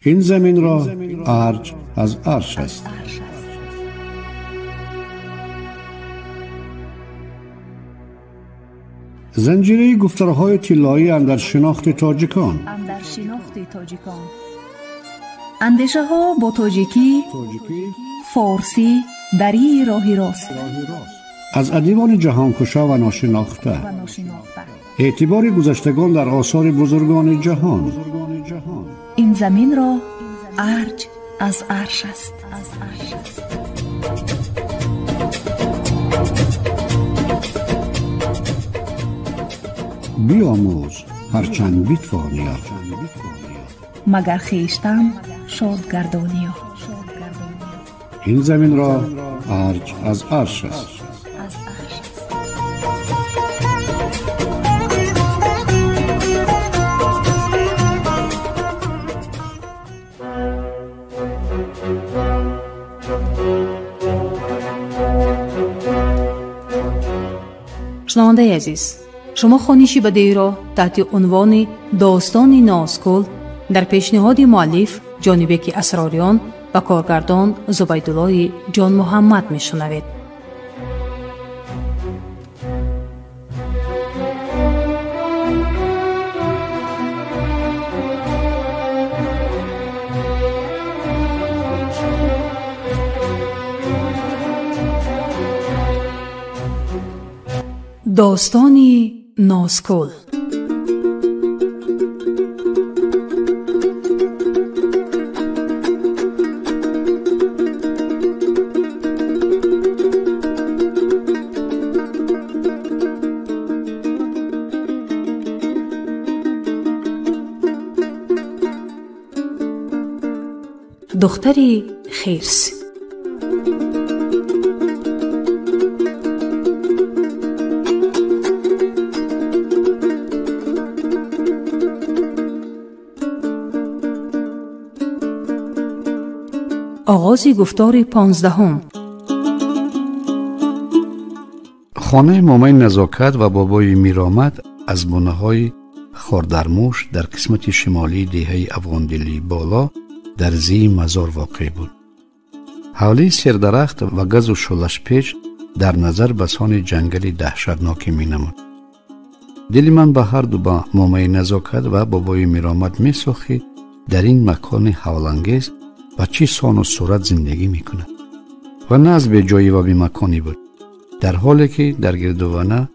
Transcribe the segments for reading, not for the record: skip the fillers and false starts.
این زمین را ارج از عرش است. زنجیره گفتارهای طلایی اندر شناخت تاجیکان. اندیشه ها با تاجیکی، فارسی دری راهی راست. از ادیبان جهانکشا و ناشناخته. اعتبار گذشتگان در آثار بزرگان جهان. این زمین را ارج از عرش است. بیاموز هرچند بیتوانیا، مگر خویشتن شاد گردانیا. این زمین را ارج از عرش است. شنونده عزیز، شما خوانشی بدیعی را تحت عنوان داستان نازگل در پیشنهاد مؤلف جانبک اسراریان و کارگردان زبیدالله جان محمد میشنوید. داستانی نازگل. دختری خرس. آغاز گفتار 15. خانه مامای نزاکت و بابای میرآمد از بنه‌های خاردرموش در قسمت شمالی دهه افغاندلی بالا در زی مزار واقع بود. حوله سردرخت و گز و شلش پیچ در نظر بسان جنگلی دهشتناکی می نمود. دل من به هر دو با مامای نزاکت و بابای میرآمد می سوخت در این مکان هولانگیز و چی سان و صورت زندگی می کند و نه از به جایی و بی مکانی بود، در حالی که در گردوانه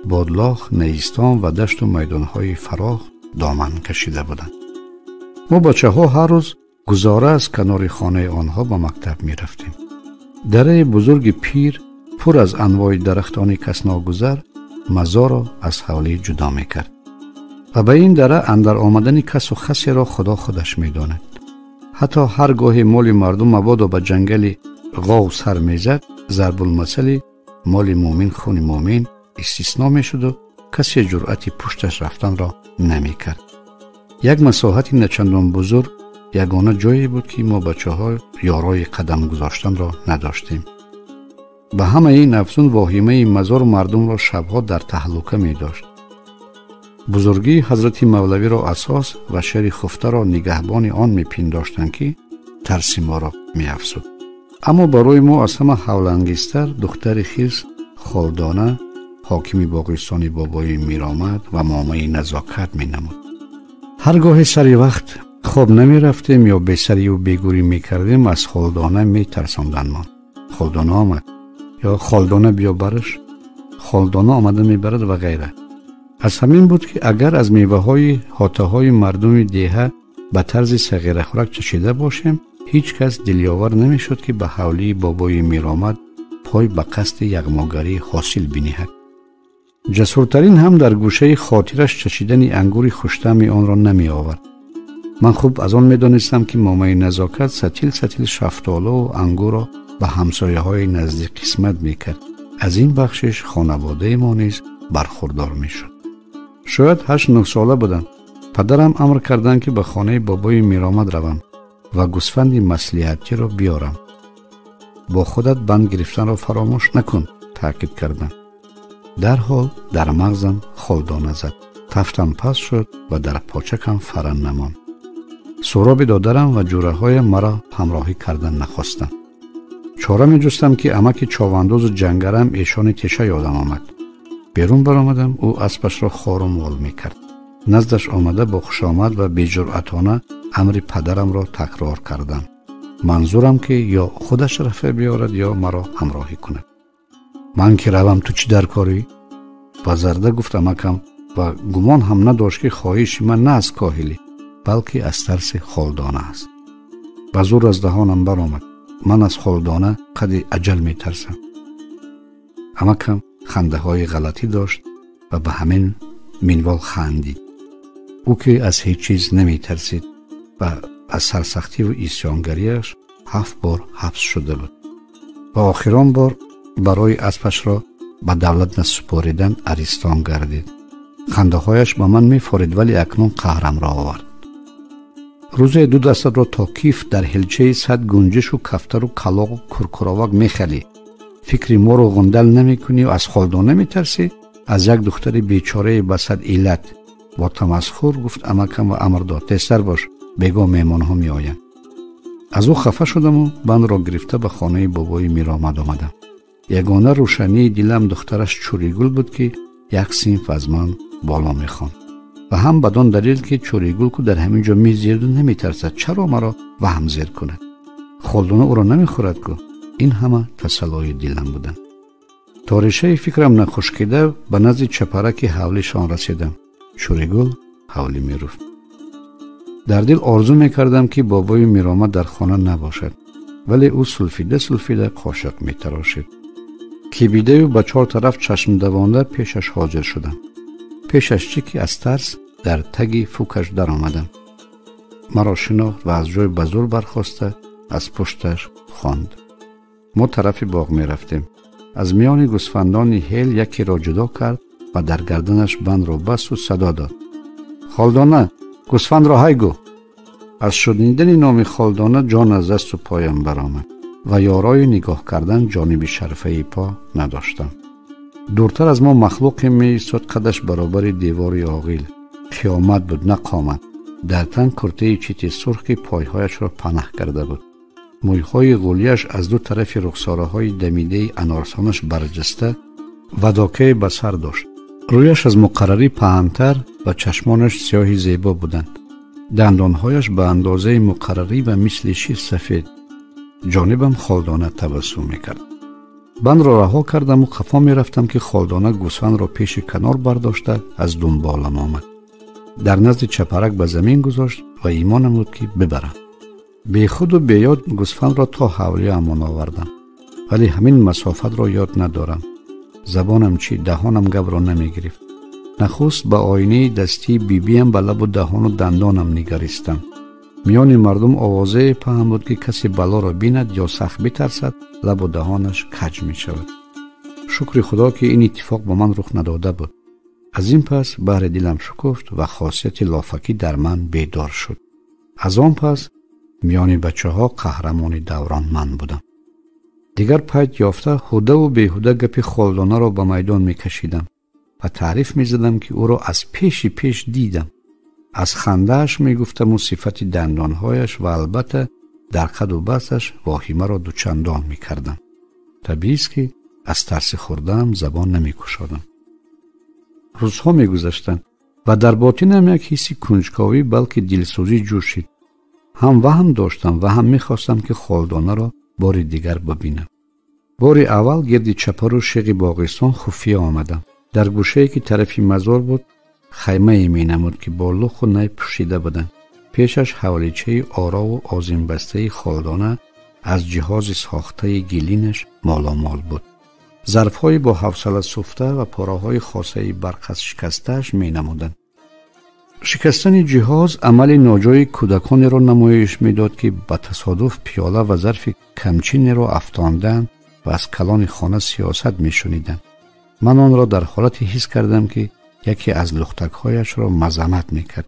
بادلاخ، نیستان و دشت و میدانهای فراخ دامن کشیده بودند. ما بچه ها هر روز گذاره از کنار خانه آنها به مکتب می رفتیم. دره بزرگ پیر پر از انواع درختان کس ناگذر مزار را از حوله جدا می کرد و به این دره اندر آمدن کس و خسی را خدا خودش می داند. حتی هر گاهی مال مردم مبادا به جنگل غاو سر می زد، ضرب المثل مال مومن خون مومن استثنا می شد و کسی جرأتی پشتش رفتن را نمی کرد. یک مساحتی نچندان بزرگ یگانه جایی بود که ما بچه ها یارای قدم گذاشتن را نداشتیم. به همه این افزون واهمه مزار مردم را شبها در تهلکه می داشت. بزرگی حضرت مولوی را اساس و شهر خفته را نگهبان آن می پنداشتند که ترس ما را می افزود. اما برای ما از همه هولانگیزتر دختر خرس خالدانه حاکم باغستان بابای میرآمد و مامای نزاکت می نمود. هرگاه سری وقت خواب نمی رفتیم یا به سری و بیگوری می کردیم از خالدانه می ترساندن ما. خالدانه آمد یا خالدانه بیا برش، خالدانه آمده می برد و غیره. از همین بود که اگر از میوه های حاطه های مردم دیه به طرز صغیر خوراک چشیده باشیم، هیچ کس دلیاور نمی شد که به حوله بابای میرآمد پای به قصد یغماگری حاصل بنهد. جسورترین هم در گوشه خاطرش چشیدن انگور خوش‌طعم آن را نمی آورد. من خوب از آن می دانستم که مامای نزاکت سطیل شفتالو و انگور را به همسایه های نزدیک قسمت می کرد. از این بخشش خانواده ما نیز برخوردار می شد. شاید 8-9 ساله بودم. پدرم امر کردند که به خانه بابای میرآمد روم و گوسفند مصلحتی را بیارم. با خودت بند گرفتن را فراموش نکن، تاکید کردند. در حال در مغزم خالدانه زد. تفتم پس شد و در پاچکم فرن نماند. سراب دادرم و جوره های مرا همراهی کردن نخواستند. چاره می جستم که امک چاواندوز و جنگرم ایشان تشه یادم آمد. بیرون برآمدم. او اسبش را خوار و مال می کرد. نزدش آمده با خوش آمد و بی جرأتانه امر پدرم را تکرار کردم. منظورم که یا خودش رفع بیارد یا مرا همراهی کند. من که روم تو چی در کاری؟ با زرده گفت امکم و گمان هم نداشت که خواهش من نه از کاهلی بلکه از ترس خالدانه است. با زور از دهانم برآمد. من از خالدانه قد اجل می ترسم. امکم خنده های غلطی داشت و به همین منوال خندید. او که از هیچ چیز نمی ترسید و از سرسختی و ایسیانگریش 7 بار حبس شده بود و آخران بار برای اسبش را به دولت نسپاریدن ارستان گردید. خنده هایش به من می فارید ولی اکنون قهرم را آورد. روزه 2 دست را تا کیف در هلچه 100 گنجش و کفتر و کلاغ و کرکراوک می خلی. فکری ما رو غندل نمی کنی و از خالدانه می ترسی؟ از یک دختر بیچاره بسد علت با تمسخر گفت امکم و امر داد تستر باش بگو میمان ها می آین. از او خفه شدم و بند را گرفته به خانه بابای میرآمد آمدم. یگانه روشنی دلم دخترش چوریگل بود که یک صنف از من بالا می خواند و هم بدان دلیل که چوریگل کو در همین جا می زید و نمی ترسد چرا مرا وهم زیر کند. خالدانه او را نمی خورد کو. این همه تسلای دلم بودند. تا ریشه فکرم نخشکیده به نزد چپرک حولشان رسیدم. چوریگل حولی می رفت. در دل آرزو می کردم که بابای میرآمد در خانه نباشد ولی او سلفیده قاشق می تراشید. کیبیده و به 4 طرف چشم دوانده پیشش حاضر شدم. پیشش چی که از ترس در تگی فوکش در آمدم. مرا شناخت و از جای بزرگ برخاسته از پشتش خواند. ما طرف باغ می رفتیم. از میان گوسفندان هیل یکی را جدا کرد و در گردنش بند را بست و صدا داد. خالدانه گوسفند را های گو. از شنیدن نام خالدانه جان از دست و پایم برآمد و یارای نگاه کردن جانب شرفه پا نداشتم. دورتر از ما مخلوقی می ایستاد قدش برابر دیواری عاقل. قیامت بود نه قامت. در تن کرته چیت سرخ که پایهایش را پناه کرده بود. مویهای غولیش از 2 طرف رخساره های دمیده انارسانش برجسته و داکه به سر داشت. رویش از مقرری پهن‌تر و چشمانش سیاهی زیبا بودند. دندانهایش به اندازه مقرری و مثل شیر سفید. جانبم خالدانه تبسم میکرد. بند را رها کردم و خفا میرفتم که خالدانه گوسفند را پیش کنار برداشته از دنبالم آمد. در نزد چپرک به زمین گذاشت و ایمانم بود که ببرم. بی خود و بی یاد گوسفند را تا حولی امان آوردم ولی همین مسافت را یاد ندارم. زبانم چی دهانم گب را نمی گرفت. نخست به آینه دستی بیبیم به لب و دهان و دندانم نگریستم. میان مردم آوازه پهم بود که کسی بلا را بیند یا سخت بترسد لب و دهانش کج می شود. شکر خدا که این اتفاق با من رخ نداده بود. از این پس بهر دلم شکفت و خاصیت لافکی در من بیدار شد. از آن پس میان بچه ها قهرمان دوران من بودم. دیگر پید یافته هوده و بیهوده گپ خالدانه را به میدان می کشیدم و تعریف می زدم که او را از پیش دیدم. از خندهش می گفتم و صفت دندانهایش و البته در قد و بستش واهمه را دوچندان می کردم. طبیعی است که از ترس خوردم زبان نمی کشادم. روزها می گذشتند و در باطنم یک حسی کنجکاوی بلکه دلسوزی جوشید. هم وهم داشتم و هم می خواستم که خالدانه را بار دیگر ببینم. بار اول گرد چپر و شیق باغستان خفیه آمدم. در گوشه که طرفی مزار بود خیمه می نمود که با لخ و نی پوشیده بودند. پیشش حوالیچه آرا و آذین بسته خالدانه از جهاز ساخته گلینش مالامال بود. ظرف‌های با حوصله سفته و پاره‌های خاصه برق از شکسته‌اش می نمودند. شکستن جهاز عمل ناجای کودکانی را نمایش میداد که به تصادف پیاله و ظرف کمچینی را افشاندند و از کلان خانه سیاست میشنیدند. من آن را در حالتی حس کردم که یکی از لختک‌هایش را مذمت میکرد.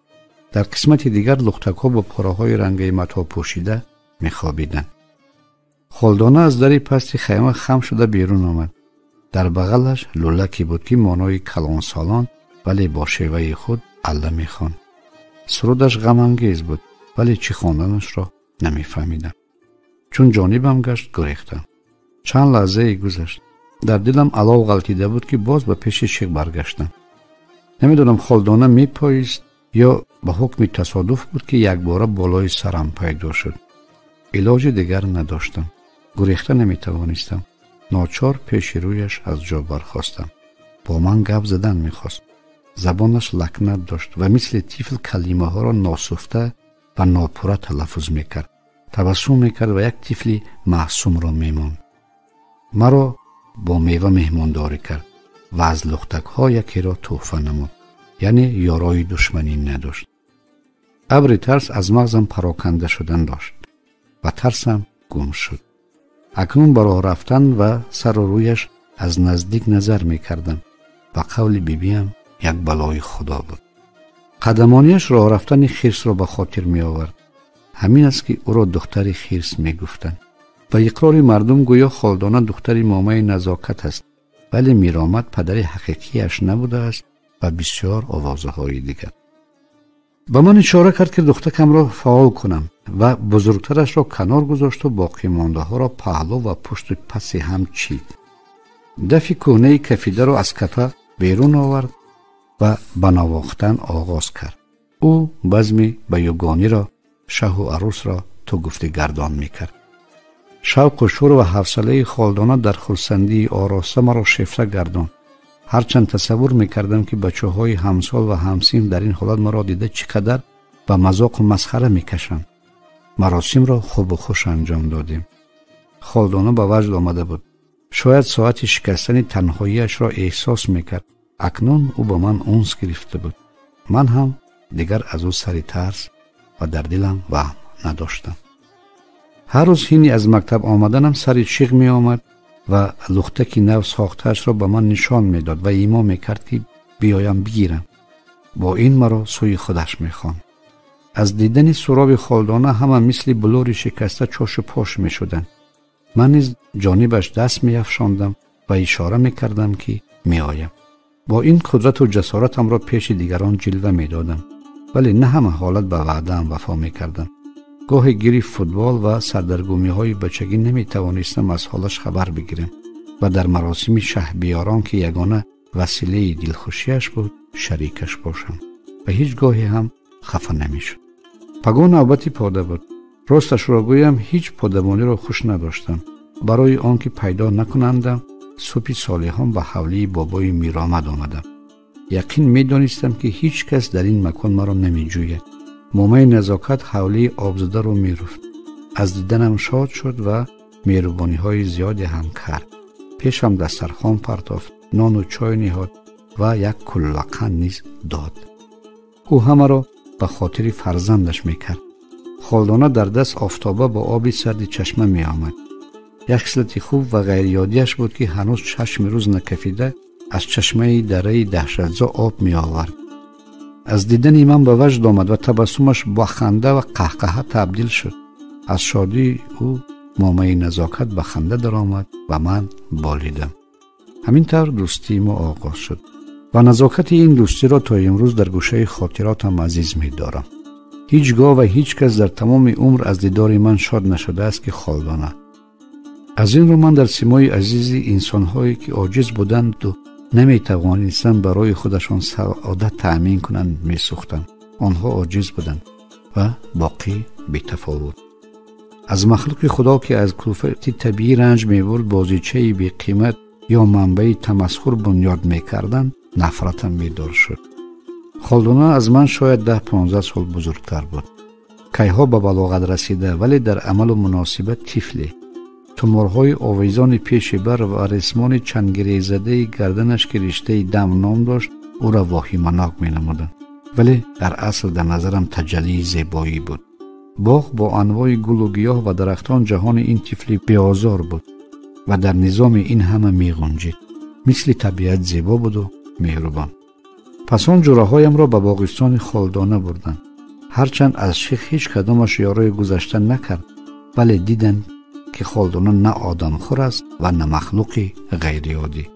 در قسمت دیگر لختک‌ها با پاره‌های رنگ متا پوشیده میخوابیدند. خالدانه از در پست خیمه خم شده بیرون آمد. در بغلش لولکی بود که مانای کلان سالان ولی با شیوه خود الله میخوان. سرودش غم انگیز بود ولی چی خواندنش را نمیفهمیدم. چون جانبم گشت گریختم. چند لحظه گذشت. در دلم علو غلطیده بود که باز به پیش شیخ برگشتم. نمیدونم خالدانه میپایست یا به حکم تصادف بود که یک باره بالای سرم پیدا شد. علاج دیگر نداشتم. گریخته نمیتوانستم. ناچار پیش رویش از جا برخاستم. با من گپ زدن میخواست. زبانش لکنت داشت و مثل طفل کلمه ها را ناسفته و ناپوره تلفظ میکرد. تبسم میکرد و یک طفل معصوم را میماند. مرا با میوه مهمانداری کرد و از لختک ها یکی را تحفه نمود. یعنی یارای دشمنی نداشت. ابر ترس از مغزم پراکنده شدن داشت و ترسم گم شد. اکنون به راه رفتن و سر و رویش از نزدیک نظر میکردم و قول بیبیم یک بلای خدا بود. قدمانیش راه رفتن خرس را به خاطر می آورد. همین است که او را دختر خرس می گفتند. و اقرار مردم گویا خالدانه دختر مامه نزاکت است، ولی میرآمد پدر حقیقیش نبوده است و بسیار آوازه های دیگر. به من اشاره کرد که دخترکم را فعال کنم و بزرگترش را کنار گذاشت و باقی مانده ها را پهلو و پشت پس هم چید. دفی کهنه کفیده را از کفه بیرون آورد و به نواختن آغاز کرد. او بزم بیگانی را، شه و عروس را تو گفته گردان میکرد. شوق و شور و حوصله خالدانه در خرسندی آراسته مرا شیفته گردان. هرچند تصور میکردم که بچه های همسال و همسین در این حالت مرا دیده چقدر به مذاق و مسخره میکشند. مراسم را خوب و خوش انجام دادیم. خالدانه به وجد آمده بود. شاید ساعت شکستن تنهاییش را احساس میکرد. اکنون او با من انس گرفته بود. من هم دیگر از او سری ترس و در دلم وهم نداشتم. هر روز هینی از مکتب آمدنم سری شیخ می آمد و لختکی نو ساختهش را به من نشان می داد و ایما می کرد که بیایم بگیرم. با این مرا سوی خودش می خواند. از دیدن سراب خالدانه همه مثل بلور شکسته چاش و پاش می شدن. من نیز جانبش دست می افشاندم و اشاره می کردم که می آیم. با این قدرت و جسارتم را پیش دیگران جلوه می دادم، ولی نه همه حالت به وعده‌ام وفا می کردم. گاهی گیری فوتبال و سردرگمی های بچگی نمی توانستم از حالش خبر بگیرم و در مراسم شهریاران که یگانه وسیله دلخوشیش بود شریکش باشم و هیچ گاهی هم خفه نمی شد. پگاه نوبتی پاده بود. راستش را گویم هیچ پادمانی را خوش نداشتم. برای آنکه پیدا نکنندم صبح صالحان به حولی بابای میرآمد آمدم. یقین می دانستم که هیچ کس در این مکان مرا نمی جوید. مامه نزاکت حولی آبزده رو می رفت. از دیدنم شاد شد و مهربانی های زیادی هم کرد. پیشم دسترخوان پرتافت، نان و چای نهاد و یک کلقند نیز داد. او همه را به خاطر فرزندش می کرد. خالدانه در دست آفتابه با آبی سرد چشمه می آمد. یک خصلت خوب و غیر یادیش بود که هنوز چشم روز نکفیده از چشمه دره دهشتزا آب می آورد. از دیدن من به وجد آمد و تبسمش با خنده و قهقه تبدیل شد. از شادی او مامه نزاکت به خنده در آمد و من بالیدم. همین طور دوستی ما آغاز شد و نزاکت این دوستی را تا امروز در گوشه خاطراتم عزیز می دارم. هیچگاه و هیچ کس در تمام عمر از دیدار من شاد نشده است که خالدانه. از این رو من در سیمای عزیزی انسان‌هایی که عاجز بودند و نمی توانستند برای خودشان سعادت تأمین کنند می سوختم. آنها عاجز بودند و باقی بی تفاوت. از مخلوق خدا که از کلفت طبیعی رنج می برد بازیچه بی قیمت یا منبع تمسخر بنیاد می کردند نفرتم بیدار شد. خالدانه از من شاید 10-15 سال بزرگتر بود. کیها به بلاغت رسیده ولی در عمل و مناسبت طفلی. تومارهای آویزان پیش بر و رسمان چنگری زده گردنش که رشته دم نام داشت او را واهمناک می نمودند. ولی در اصل در نظرم تجلی زیبایی بود. باغ با انواع گل و گیاه و درختان جهان این طفلی بیازار بود و در نظام این همه می غنجید. مثل طبیعت زیبا بود و مهربان. پس آن جورهایم را به باغستان خالدانه بردند. هرچند از شیخ هیچ کدامش یارای گذشتن نکرد، ولی دیدند که خالدانه نه آدم خور است و نه مخلوقی غیر عادی.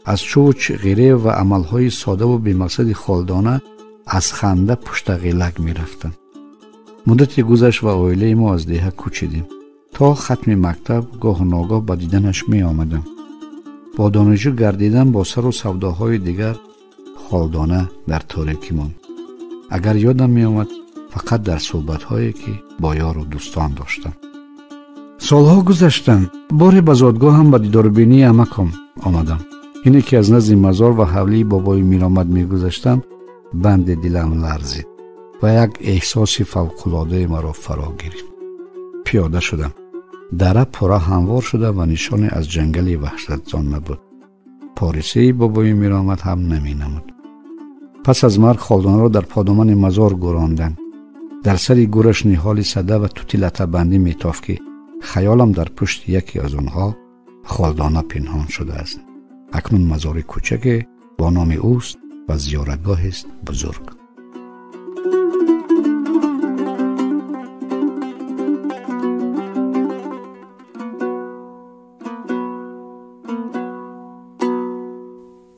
از چوچ غیره و عملهای ساده و بی مقصد خالدانه از خنده پشت قیلک می رفتند. مدتی گذشت و عائله ما از دیه کوچیدیم. تا ختم مکتب گاه و ناگاه به دیدنش می آمدم. با دانشجو گردیدن با سر و سوداهای دیگر خالدانه در تاریکی ماند. اگر یادم می آمد فقط در صحبت‌هایی که با یار و دوستان داشتم. سالها گذشتند. باری به زادگاه هم به دیداربینی عمکم آمدم. اینه که از نزد مزار و حولی بابای میرآمد میگذشتم، بند دلم لرزید و یک احساس فوق‌العاده مرا فرا گرفت. پیاده شدم. دره پره هموار شده و نشانی از جنگل وحشتزان نبود. پاریسه بابای میرآمد هم نمی نمود. پس از مرگ خالدانه را در پادمان مزار گراندند. در سری گورش نهال صده و توتی لطه بندی میتافت که خیالم در پشت یکی از آنها خالدانه پنهان شده است. اکنون مزار کوچک با نام اوست و زیارتگاه است بزرگ.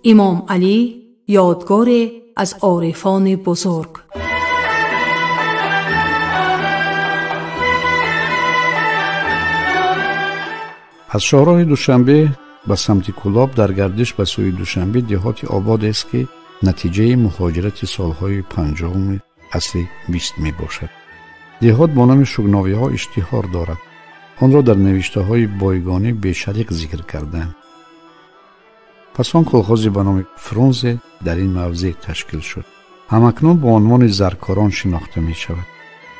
امام علی یادگار از عارفان بزرگ. از شهرهای دوشنبه به سمت کلاب در گردش به سوی دوشنبه دهات آباد است که نتیجه مهاجرت سالهای 50 عصر 20 می باشد. دهات با نام شگناوی ها اشتهار دارد. آن را در نوشته های بایگانی بیشریک ذکر کردند. پس آن کلخوزی به نام فرونزه در این موضع تشکیل شد. همکنون با عنوان زرکاران شناخته می شود.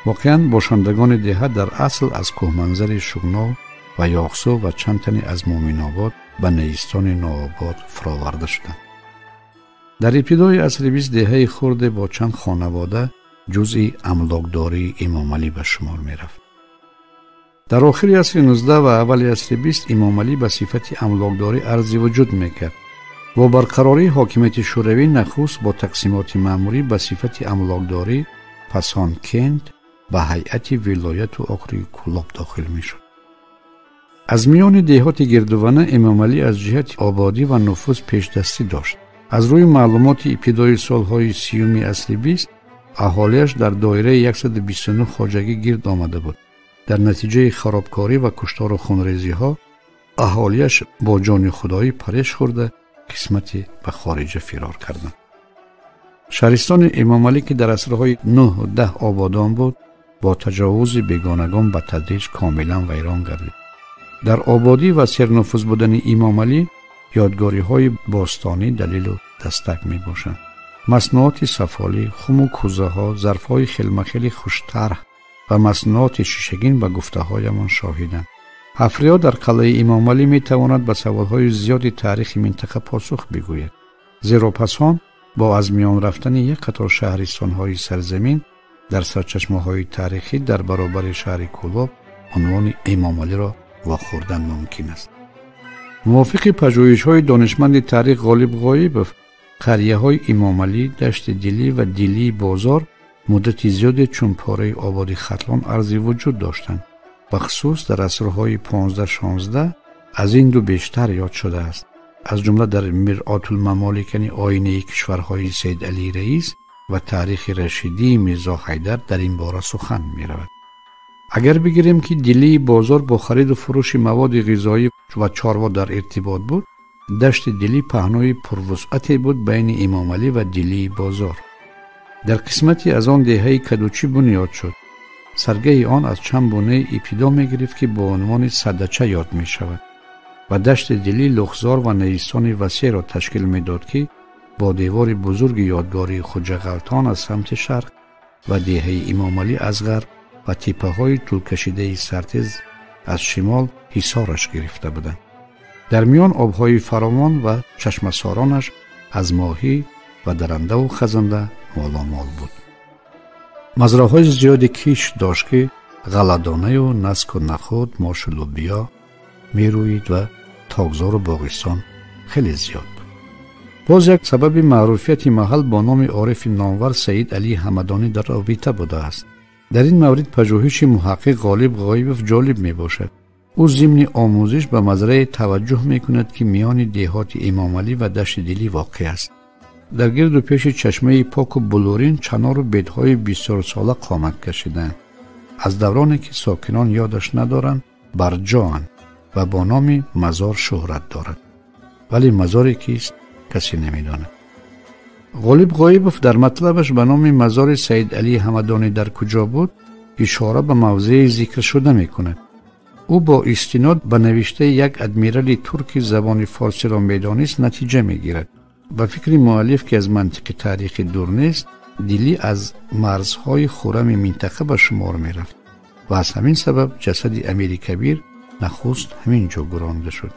واقعاً باشندگان دهات در اصل از کوهمنظر شگناو و یاغسو و چند تنی از مومن آباد به نیستان نوآباد فراورده شدند. در ابتدای عصر 20 دهه خرد با چند خانواده جزئی املاکداری امام علی به شمار می رفت. در آخر عصر 19 و اول عصر 20 امام علی به صفت املاکداری عرض وجود می کرد. با برقراری حاکمیت شوروی نخست با تقسیمات مأموری به صفت املاکداری پس آن کند به هیئت ولایت و آخری کلاب داخل می شد. از میان دهات گردوانه امام علی از جهت آبادی و نفوذ پیش دستی داشت. از روی معلومات ابتدای سالهای 30 عصر 20 اهالیش در دایره 129 خواجگی گرد آمده بود. در نتیجه خرابکاری و کشتار و خونریزی ها اهالیش با جان خدایی پرش خورده قسمت به خارج فرار کردند. شهرستان امام علی که در عصرهای 9 و 10 آبادان بود با تجاوز بیگانگان به تدریج کاملا ویران گردید. در آبادی و سرنفوذ بودن امام علی یادگاری های باستانی دلیل و دستک می باشند. مصنوعات سفالی، خم و کوزه ها، ظرف های خیلی خوش‌طرح و مصنوعات شیشگین به گفته هایمان شاهدند. حفریات در قلعه امام علی می تواند به سوال های زیادی تاریخی منطقه پاسخ بگوید. زیرا پس آن با از میان رفتن یک قطار شهرستان های سرزمین در سرچشمه های تاریخی در برابر شهر کلاب عنوان امام علی را واخوردن ممکن است. موافق پژوهش‌های دانشمند تاریخ غالب غایبوف، قریه‌های امام علی، دشت دلی و دلی بازار مدت زیادی چون پاره آبادی ختلان ارزی وجود داشتند. بخصوص در عصرهای 15-16 از این دو بیشتر یاد شده است. از جمله در مرآت الممالک یعنی آینه کشورهای سید علی رئیس و تاریخ رشیدی میرزا حیدر در این باره سخن می‌رود. اگر بگیریم که دلی بازار با خرید و فروش مواد غذایی و چاروا در ارتباط بود، دشت دلی پهنای پروسعتی بود بین امام علی و دلی بازار. در قسمتی از آن دهه کدوچی بنیاد شد. سرگه آن از چند بونه ابتدا می گرفت که با عنوان صدچه یاد می شود و دشت دلی لخزار و نیستان وسیع را تشکیل می داد که با دیوار بزرگ یادگاری خوجه غلطان از سمت شرق و دهه امام علی از غرب و تیپه های طول کشیده سرتز از شمال حصارش گرفته بودند. در میان آبهای فراوان و چشم سارانش از ماهی و درنده و خزنده مالامال بود. مزرعه‌های زیادی کیش داشت که غله‌دانه و نسک و نخود، ماش و لوبیا میروید و تاکزار و باغستان خیلی زیاد بود. باز یک سبب معروفیت محل با نام عارف نامور سید علی همدانی در رابطه بوده است. در این مورد پژوهش محقق غالب غایبوف جالب می باشد. او ضمن آموزش به مزرعه توجه می کند که میان دهات امام علی و دشت دلی واقع است. در گرد و پیش چشمه پاک و بلورین چنار و بیدهای بسیار ساله قامت کشیدند. از دورانی که ساکنان یادش ندارند برجااند و با نام مزار شهرت دارد، ولی مزاری کیست کسی نمیداند. غالب غایبوف در مطلبش به نام مزار سید علی همدانی در کجا بود اشاره به موضع ذکر شده می کند. او با استناد به نوشته یک ادمیرال ترک زبان فارسی را میدانست نتیجه می گیرد. به فکر مؤلف که از منطق تاریخی دور نیست، دیلی از مرزهای خرم منطقه به شمار می رفت و از همین سبب جسد امیر کبیر نخست همین جا گرانده شد.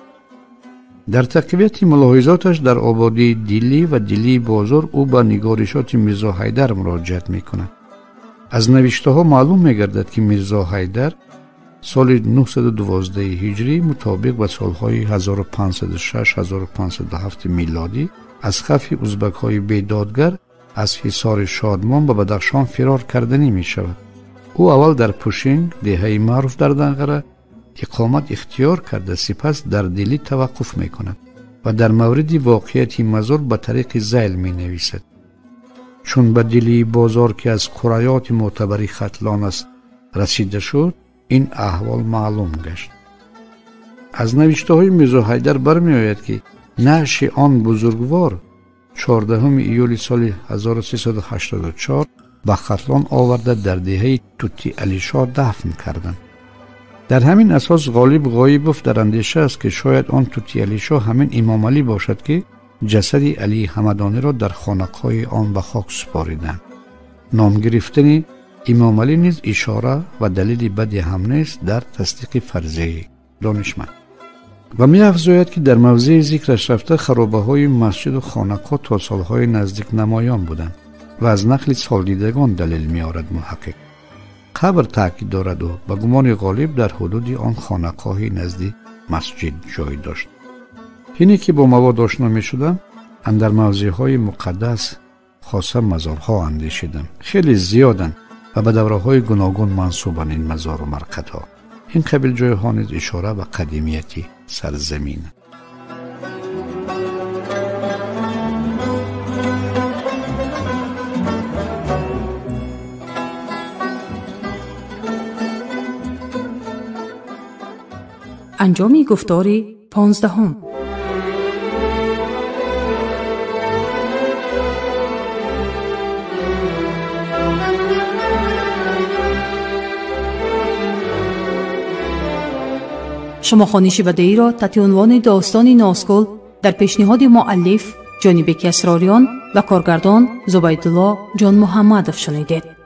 در تقویت ملاحظاتش در آبادی دیلی و دیلی بازار او به نگارشات میرزا حیدر مراجعت می کند. از نوشته ها معلوم می گردد که میرزا حیدر سال 912 هجری مطابق با سالهای 1506-1507 میلادی از خف ازبک های بیدادگر از حصار شادمان به بدخشان فرار کردنی می شود. او اول در پوشینگ دهه معروف در دنقره اقامت اختیار کرده، سپس در دیلی توقف می کند و در مورد واقعیت مزار به طریق ذیل می نویسد. چون به دیلی بازار که از قریات معتبری ختلان است رسیده شد، این احوال معلوم گشت. از نوشته های میرزا حیدر برمی آید که نعش آن بزرگوار 14 ایول سال 1384 به ختلان آورده در دهه توتی علی شاه دفن کردند. در همین اساس غالب غایبوف در اندیشه است که شاید آن توتی علی شاه همین امام علی باشد که جسد علی همدانی را در خانقاه آن به خاک سپاریدند. نام گرفتن امام علی نیز اشاره و دلیل بدی هم نیست در تصدیق فرضیه دانشمند. و می افزاید که در موضع ذکرش رفته خرابه های مسجد و خانقاه تا سالهای نزدیک نمایان بودند و از نقل سالدیدگان دلیل می آورد محقق. قبر تاکید دارد و به گمان غالب در حدود آن خانقاه نزدیک مسجد جای داشت. اینی که با مواد آشنا می شدم اندر موضع های مقدس خاصه مزارها اندیشیدم. خیلی زیادن و به دوره های گوناگون منسوبن این مزار و مرقدها. این قبیل جای ها نیز اشاره به قدیمیتی سرزمین. انجام گفتاری 15. شما خوانش بدیعی را تحت عنوان داستان ناسکل در پیشنهاد مؤلف جانبک اسراران و کارگردان زبیدالله جان محمدов شنیدید.